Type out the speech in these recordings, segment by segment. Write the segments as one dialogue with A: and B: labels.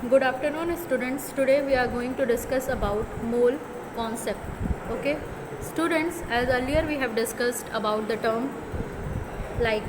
A: Good afternoon, students. Today we are going to discuss about mole concept. Okay, students, as earlier we have discussed about the term like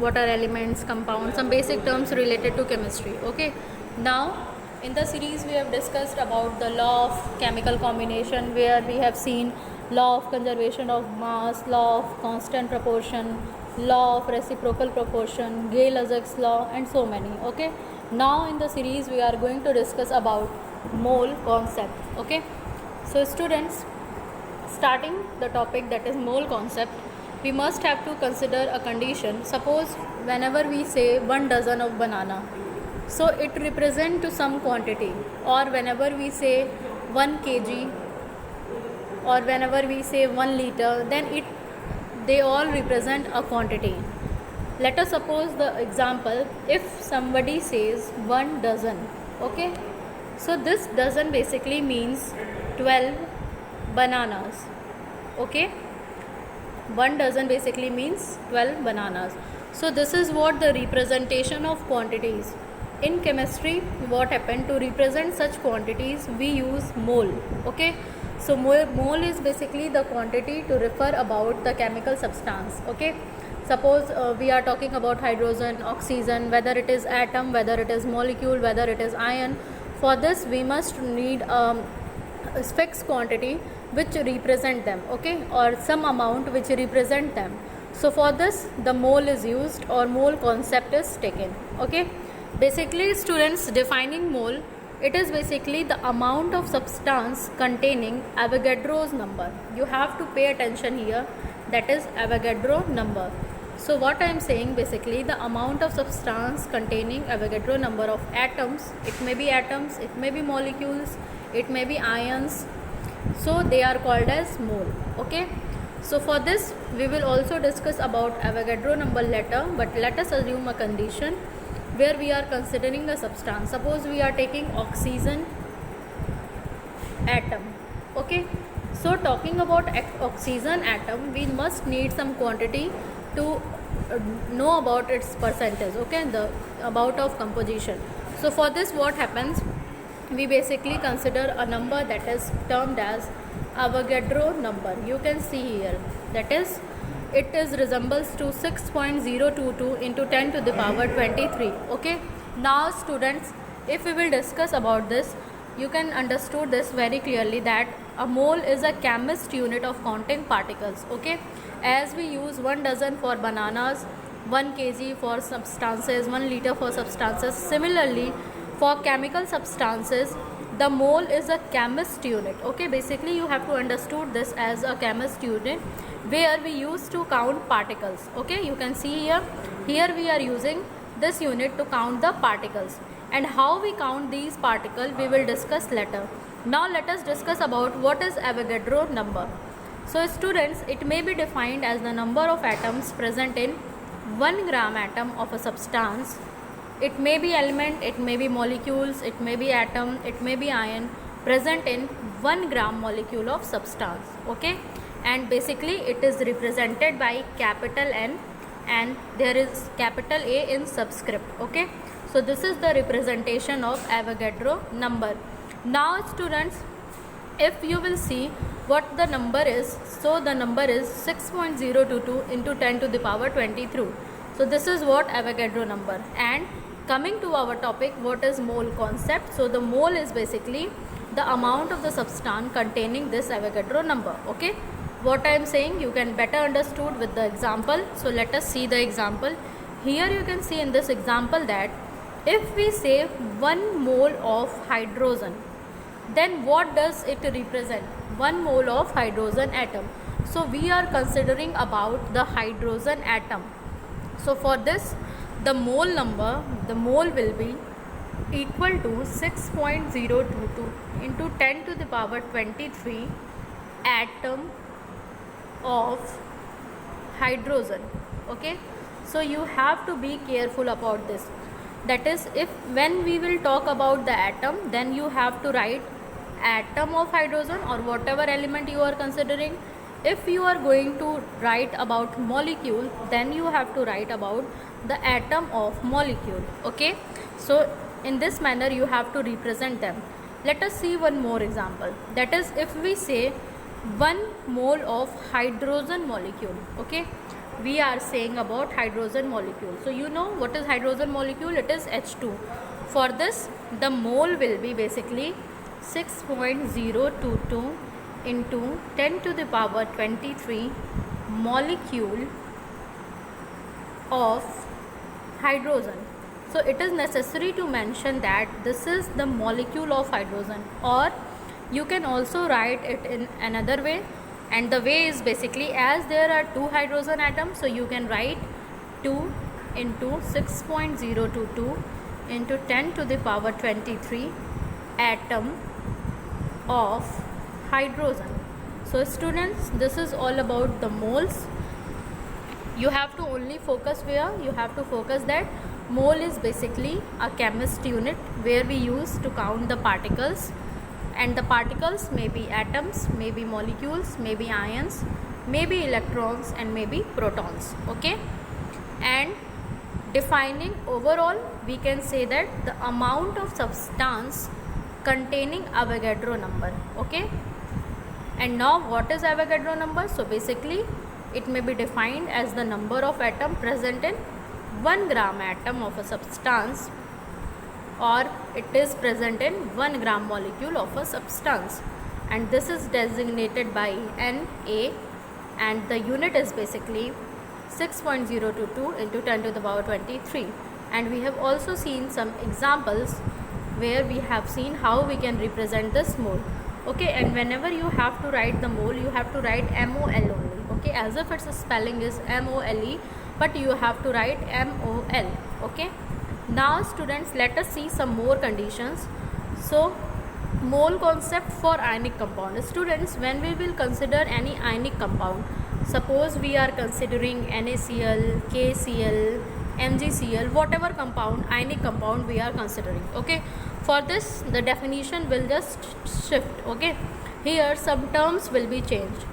A: what are elements, compounds, some basic terms related to chemistry. Okay, now in the series we have discussed about the law of chemical combination, where we have seen law of conservation of mass, law of constant proportion, law of reciprocal proportion, Gay-Lussac's law, and so many. Okay, now in the series we are going to discuss about mole concept. Okay, so students, starting the topic, that is mole concept, we must have to consider a condition. Suppose whenever we say 1 dozen of banana, so it represent to some quantity, or whenever we say 1 kg, or whenever we say 1 liter, then they all represent a quantity. Let us suppose the example, if somebody says 1 dozen. Okay, so this dozen basically means 12 bananas. Okay, 1 dozen basically means 12 bananas. So this is what the representation of quantities. In chemistry, what happened, to represent such quantities we use mole. Okay, so mole is basically the quantity to refer about the chemical substance. Okay, suppose we are talking about hydrogen, oxygen, whether it is atom, whether it is molecule, whether it is ion. For this we must need a fixed quantity which represent them. Okay, or some amount which represent them. So for this the mole is used, or mole concept is taken. Okay, basically students, defining mole, it is basically the amount of substance containing Avogadro's number. You have to pay attention here, that is Avogadro number. So what I am saying, basically the amount of substance containing Avogadro number of atoms. It may be atoms, it may be molecules, it may be ions. So they are called as mole. Okay, so for this we will also discuss about Avogadro number later, but let us assume a condition where we are considering a substance. Suppose we are taking oxygen atom. Okay, so talking about oxygen atom, we must need some quantity to know about its percentage. Okay, the about of composition. So for this what happens, we basically consider a number that is termed as Avogadro number. You can see here, that is, it is resembles to 6.022 into 10 to the power 23. Okay, now students, if we will discuss about this, you can understood this very clearly, that a mole is a chemist unit of counting particles. Okay, as we use 1 dozen for bananas, 1 kg for substances, 1 liter for substances, similarly for chemical substances the mole is a chemist unit. Okay, basically you have to understood this as a chemist unit where we used to count particles. Okay, you can see here we are using this unit to count the particles, and how we count these particles we will discuss later. Now let us discuss about what is Avogadro number. So students, it may be defined as the number of atoms present in 1 gram atom of a substance. It may be element, it may be molecules, it may be atom, it may be ion, present in 1 gram molecule of substance. Okay, and basically it is represented by capital N, and there is capital A in subscript. Okay, so this is the representation of Avogadro number. Now students, if you will see what the number is, so the number is 6.022 into 10 to the power 23. So this is what Avogadro number. And coming to our topic, what is mole concept? So the mole is basically the amount of the substance containing this Avogadro number. Okay, what I am saying you can better understood with the example. So let us see the example. Here you can see in this example that if we say 1 mole of hydrogen, then what does it represent? 1 mole of hydrogen atom. So we are considering about the hydrogen atom. So for this, the mole number, the mole will be equal to 6.022 into 10 to the power 23 atom of hydrogen. Okay, so you have to be careful about this. That is, if when we will talk about the atom, then you have to write atom of hydrogen or whatever element you are considering. If you are going to write about molecule, then you have to write about the atom of molecule. Okay, so in this manner you have to represent them. Let us see one more example. That is, if we say 1 mole of hydrogen molecule, okay, we are saying about hydrogen molecule. So you know what is hydrogen molecule? It is H2. For this, the mole will be basically 6.022 into 10 to the power 23 molecule of hydrogen. So it is necessary to mention that this is the molecule of hydrogen, or you can also write it in another way, and the way is basically, as there are 2 hydrogen atoms, so you can write 2 into 6.022 into 10 to the power 23 atom of hydrogen. So students, this is all about the moles. You have to only focus where? You have to focus that mole is basically a chemist unit where we use to count the particles, and the particles may be atoms, may be molecules, may be ions, may be electrons, and may be protons. Okay, and defining overall, we can say that the amount of substance containing Avogadro number. Okay, and now what is Avogadro number? So basically it may be defined as the number of atom present in 1 gram atom of a substance, or it is present in 1 gram molecule of a substance, and this is designated by Na, and the unit is basically 6.022 into 10 to the power 23. And we have also seen some examples where we have seen how we can represent this mole. Okay, and whenever you have to write the mole, you have to write MOL only. Okay, as if its spelling is MOLE, but you have to write MOL. Okay, now students, let us see some more conditions. So mole concept for ionic compound. Students, when we will consider any ionic compound, suppose we are considering NaCl, KCl, MgCl, whatever compound, ionic compound we are considering. Okay, for this the definition will just shift. Okay, here some terms will be changed.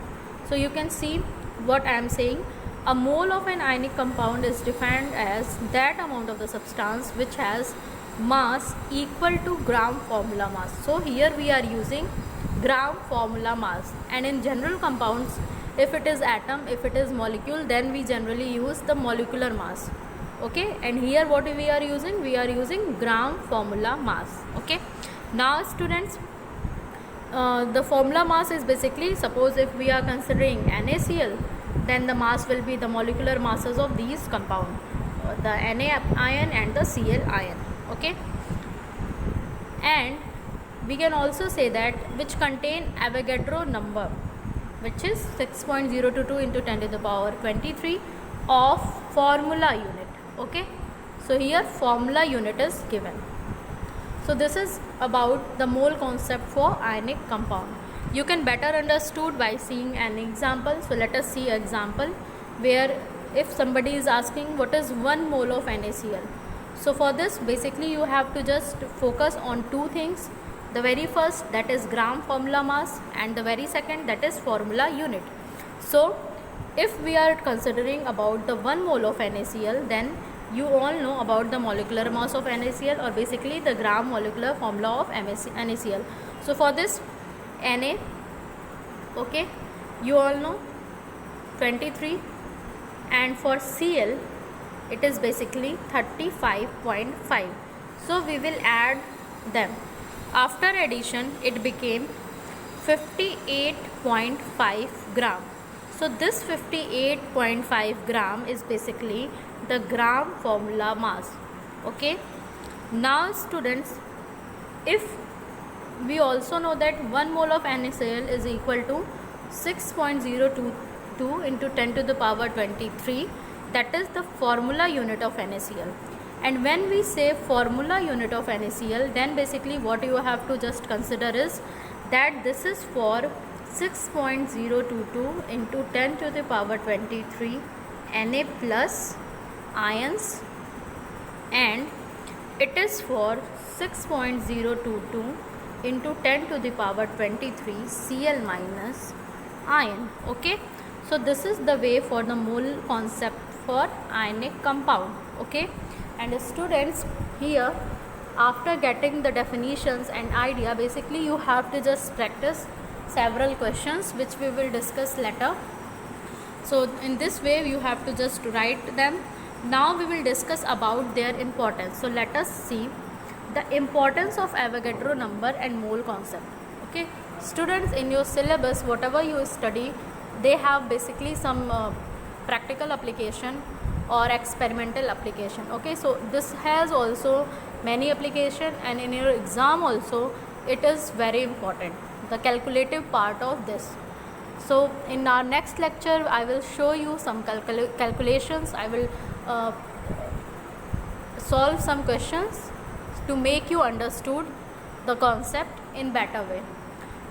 A: So you can see what I am saying. A mole of an ionic compound is defined as that amount of the substance which has mass equal to gram formula mass. So here we are using gram formula mass, and in general compounds, if it is atom, if it is molecule, then we generally use the molecular mass. Okay, and here what we are using? We are using gram formula mass. Okay, now students, the formula mass is basically, suppose if we are considering NaCl, then the mass will be the molecular masses of these compound, the Na ion and the Cl ion. Okay, and we can also say that which contain Avogadro number, which is 6.022 into 10 to the power 23 of formula unit. Okay, so here formula unit is given. So this is about the mole concept for ionic compound. You can better understood by seeing an example. So let us see an example where if somebody is asking what is 1 mole of NaCl. So for this, basically you have to just focus on 2 things. The very first, that is gram formula mass, and the very second, that is formula unit. So if we are considering about the 1 mole of NaCl, then you all know about the molecular mass of NaCl, or basically the gram molecular formula of NaCl. So for this, Na, okay, you all know 23, and for Cl it is basically 35.5. So we will add them. After addition, it became 58.5 gram. So this 58.5 gram is basically the gram formula mass. Okay, now students, if we also know that 1 mole of NaCl is equal to 6.022 into 10 to the power 23, that is the formula unit of NaCl. And when we say formula unit of NaCl, then basically what you have to just consider is that this is for 6.022 into 10 to the power 23 Na plus ions, and it is for 6.022 into 10 to the power 23 Cl minus ion. Okay, so this is the way for the mole concept for ionic compound. Okay, and students, here after getting the definitions and idea, basically you have to just practice several questions which we will discuss later. So in this way you have to just write them. Now we will discuss about their importance. So let us see the importance of Avogadro number and mole concept. Okay, students, in your syllabus whatever you study, they have basically some practical application or experimental application. Okay, so this has also many application, and in your exam also it is very important, the calculative part of this. So in our next lecture I will show you some calculations. I will solve some questions to make you understood the concept in better way.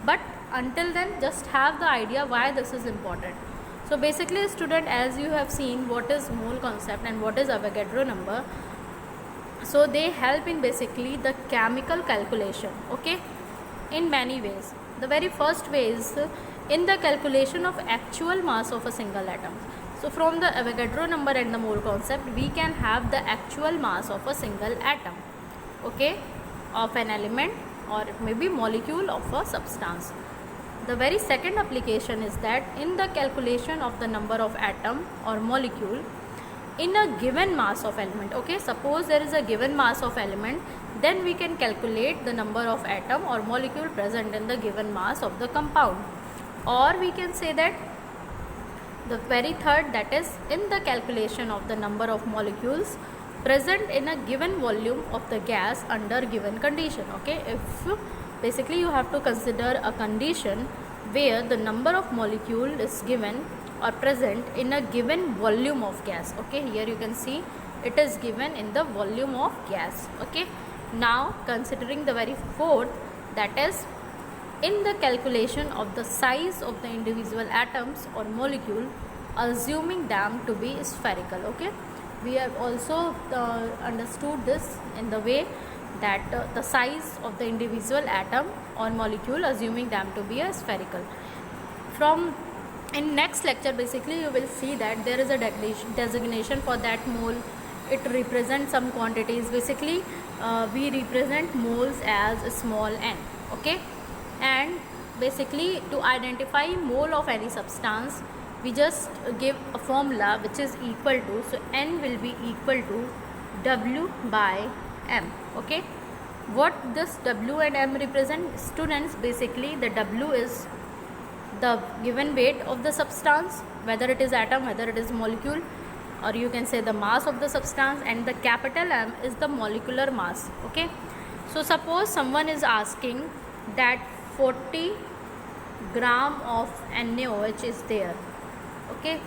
A: But until then, just have the idea why this is important. So basically student, as you have seen what is mole concept and what is Avogadro number, so they help in basically the chemical calculation, okay, in many ways. The very first way is in the calculation of actual mass of a single atom. So from the Avogadro number and the mole concept, we can have the actual mass of a single atom, okay, of an element, or it may be molecule of a substance. The very second application is that in the calculation of the number of atom or molecule in a given mass of element. Okay, suppose there is a given mass of element, then we can calculate the number of atom or molecule present in the given mass of the compound. Or we can say that the very third, that is in the calculation of the number of molecules present in a given volume of the gas under given condition. Okay, if basically you have to consider a condition where the number of molecule is given or present in a given volume of gas. Okay, here you can see it is given in the volume of gas. Okay, now considering the very fourth, that is in the calculation of the size of the individual atoms or molecule, assuming them to be spherical. Okay, we have also understood this in the way that the size of the individual atom or molecule, assuming them to be a spherical. From in next lecture basically you will see that there is a designation for that mole. It represents some quantities. Basically we represent moles as small n. Okay, and basically to identify mole of any substance, we just give a formula which is equal to, so n will be equal to W by m. Okay, what this W and m represent, students? Basically the W is the given weight of the substance, whether it is atom, whether it is molecule, or you can say the mass of the substance, and the capital M is the molecular mass. Okay, so suppose someone is asking that 40 gram of NaOH is there. Okay,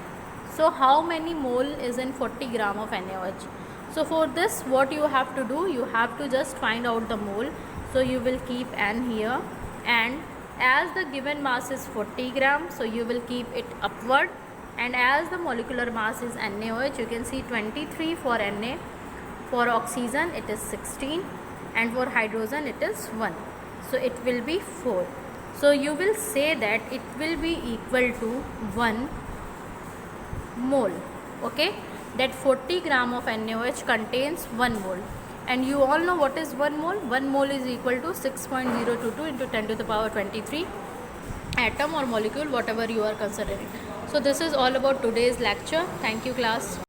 A: so how many mole is in 40 gram of NaOH? So for this what you have to do, you have to just find out the mole. So you will keep N here, and as the given mass is 40 grams, so you will keep it upward, and as the molecular mass is NaOH, you can see 23 for Na, for oxygen it is 16, and for hydrogen it is 1, so it will be 4. So you will say that it will be equal to 1 mole. Okay, that 40 gram of NaOH contains 1 mole, and you all know what is 1 mole. 1 mole is equal to 6.022 into 10 to the power 23 atom or molecule, whatever you are considering. So this is all about today's lecture. Thank you class.